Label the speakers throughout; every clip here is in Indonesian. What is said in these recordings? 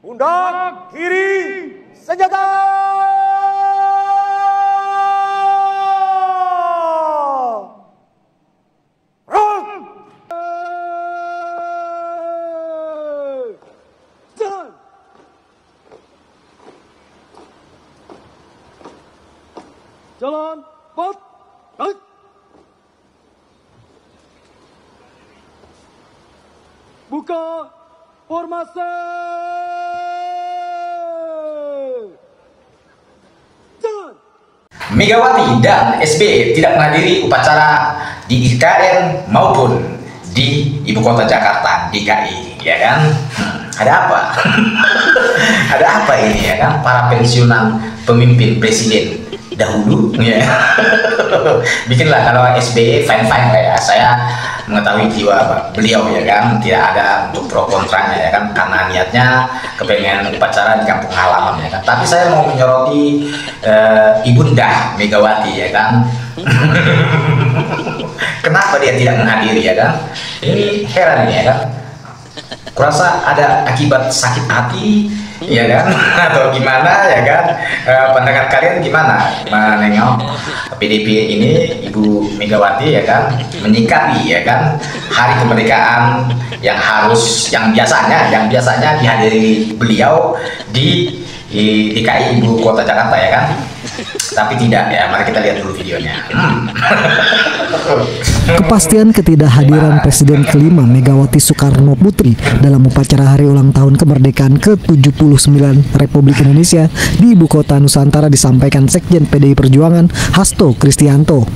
Speaker 1: Pundak kiri senjata. Jalan, pot, naik. Buka formasi. Jalan.
Speaker 2: Megawati dan SBY tidak menghadiri upacara di IKN maupun di Ibu Kota Jakarta, DKI, ya kan? Ada apa? Ada apa ini, ya kan? Para pensiunan pemimpin presiden dahulu, ya. Bikinlah kalau SBY fine-fine ya. Saya mengetahui jiwa beliau, ya kan, tidak ada untuk pro kontranya, ya kan, karena niatnya kepengen upacara di kampung halaman, ya kan. Tapi saya mau menyoroti Ibunda Megawati, ya kan. Kenapa dia tidak menghadiri, ya kan? Ini heran, ya kan. Kurasa ada akibat sakit hati, ya kan, atau gimana, ya kan? Pandangan kalian gimana menengok PDIP ini, Ibu Megawati, ya kan, menyikapi, ya kan, hari kemerdekaan yang biasanya dihadiri beliau di DKI Ibu Kota Jakarta, ya kan? Tapi tidak, ya. Mari kita lihat dulu videonya.
Speaker 3: Kepastian ketidakhadiran Presiden kelima Megawati Soekarno Putri dalam upacara hari ulang tahun kemerdekaan ke-79 Republik Indonesia di Ibu Kota Nusantara disampaikan Sekjen PDI Perjuangan Hasto Kristianto.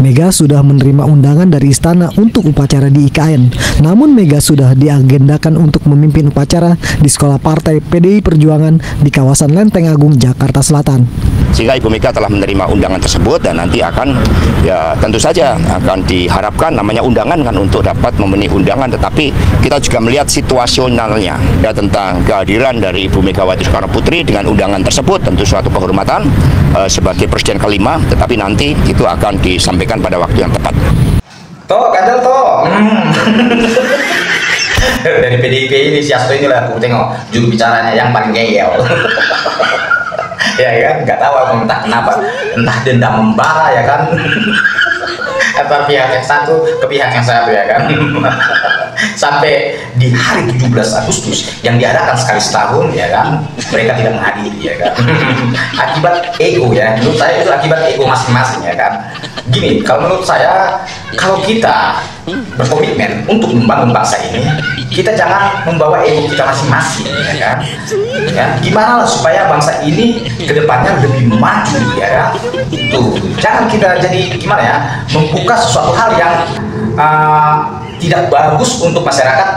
Speaker 3: Mega sudah menerima undangan dari istana untuk upacara di IKN. Namun Mega sudah diagendakan untuk memimpin upacara di sekolah partai PDI Perjuangan di kawasan Lenteng Agung, Jakarta Selatan.
Speaker 4: Sehingga Ibu Mega telah menerima undangan tersebut dan nanti akan, ya tentu saja akan diharapkan namanya undangan kan untuk dapat memenuhi undangan, tetapi kita juga melihat situasionalnya ya tentang kehadiran dari Ibu Megawati Soekarno Putri dengan undangan tersebut tentu suatu penghormatan sebagai Presiden kelima, tetapi nanti itu akan disampaikan pada waktu yang tepat.
Speaker 2: Toh, kadal toh. Dari PDIP ini si Hasto ini lah, aku tengok juru bicaranya yang paling geyel. Ya kan, nggak tahu aku entah kenapa, entah dendam membara, ya kan, atau pihak yang satu ke pihak yang satu, ya kan. Sampai di hari 17 Agustus yang diadakan sekali setahun, ya kan, mereka tidak menghadiri, ya kan. Akibat ego, ya, menurut saya itu akibat ego masing-masing, ya kan. Gini, kalau menurut saya, kalau kita berkomitmen untuk membangun bangsa ini, kita jangan membawa ego kita masing-masing, ya kan. Ya, gimana lah supaya bangsa ini kedepannya lebih maju, ya kan. Tuh, jangan kita jadi gimana ya, membuka sesuatu hal yang tidak bagus untuk masyarakat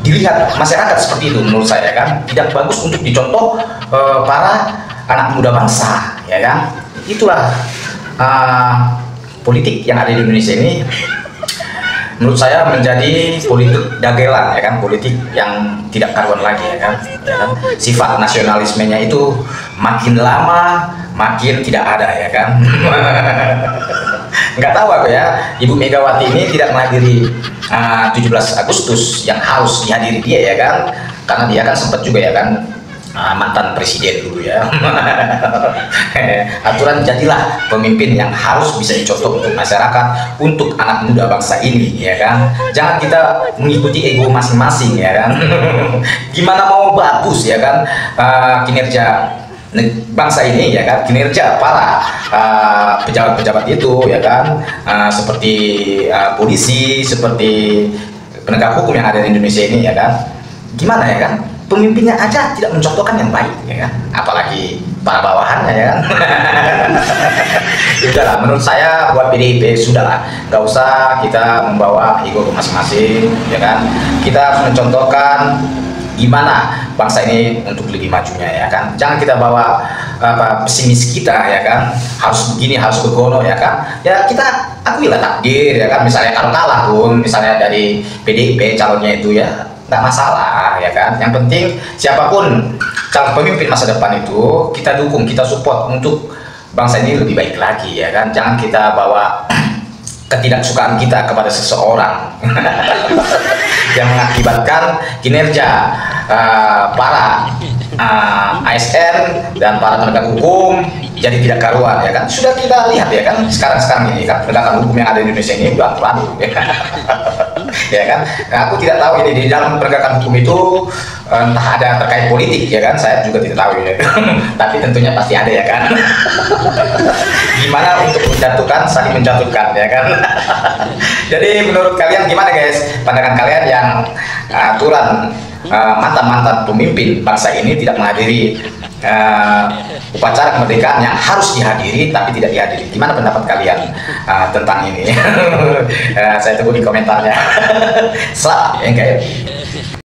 Speaker 2: dilihat masyarakat seperti itu. Menurut saya, kan, tidak bagus untuk dicontoh para anak muda bangsa, ya kan. Itulah politik yang ada di Indonesia ini. Menurut saya menjadi politik dagelan, ya kan, politik yang tidak karuan lagi, ya kan, ya kan? Sifat nasionalismenya itu makin lama makin tidak ada, ya kan. Nggak tahu aku, ya, Ibu Megawati ini tidak menghadiri 17 Agustus yang harus dihadiri dia, ya kan, karena dia kan sempat juga, ya kan, mantan presiden dulu, ya. Aturan jadilah pemimpin yang harus bisa dicontoh untuk masyarakat, untuk anak muda bangsa ini, ya kan. Jangan kita mengikuti ego masing-masing, ya kan. Gimana mau bagus, ya kan, kinerja bangsa ini, ya kan, kinerja para pejabat-pejabat itu, ya kan, seperti polisi, seperti penegak hukum yang ada di Indonesia ini, ya kan. Gimana, ya kan, pemimpinnya aja tidak mencontohkan yang baik, ya kan, apalagi para bawahannya, ya kan. Sudahlah, menurut saya buat PDIP sudahlah, nggak usah kita membawa ego masing-masing, ya kan. Kita harus mencontohkan gimana bangsa ini untuk lebih majunya, ya kan. Jangan kita bawa pesimis kita, ya kan, harus begini, harus begono, ya kan. Ya kita akuilah takdir, ya kan. Misalnya kalau kalah pun, misalnya dari PDIP calonnya itu, ya nggak masalah, ya kan. Yang penting siapapun calon pemimpin masa depan itu kita dukung, kita support untuk bangsa ini lebih baik lagi, ya kan. Jangan kita bawa ketidaksukaan kita kepada seseorang yang mengakibatkan kinerja para ASN dan para penegak hukum jadi tidak karuan, ya kan. Sudah kita lihat, ya kan, sekarang ini kan penegakan hukum yang ada di Indonesia ini udah lalu, ya kan. Ya kan, nah, aku tidak tahu ini di dalam penegakan hukum itu entah ada terkait politik, ya kan, saya juga tidak tahu, ya. Tapi tentunya pasti ada, ya kan. Gimana untuk menjatuhkan, saling menjatuhkan, ya kan. Jadi menurut kalian gimana, guys, pandangan kalian yang aturan mantan-mantan pemimpin bangsa ini tidak menghadiri upacara kemerdekaan yang harus dihadiri tapi tidak dihadiri? Gimana pendapat kalian tentang ini? Saya tunggu di komentarnya. Selamat ya, guys.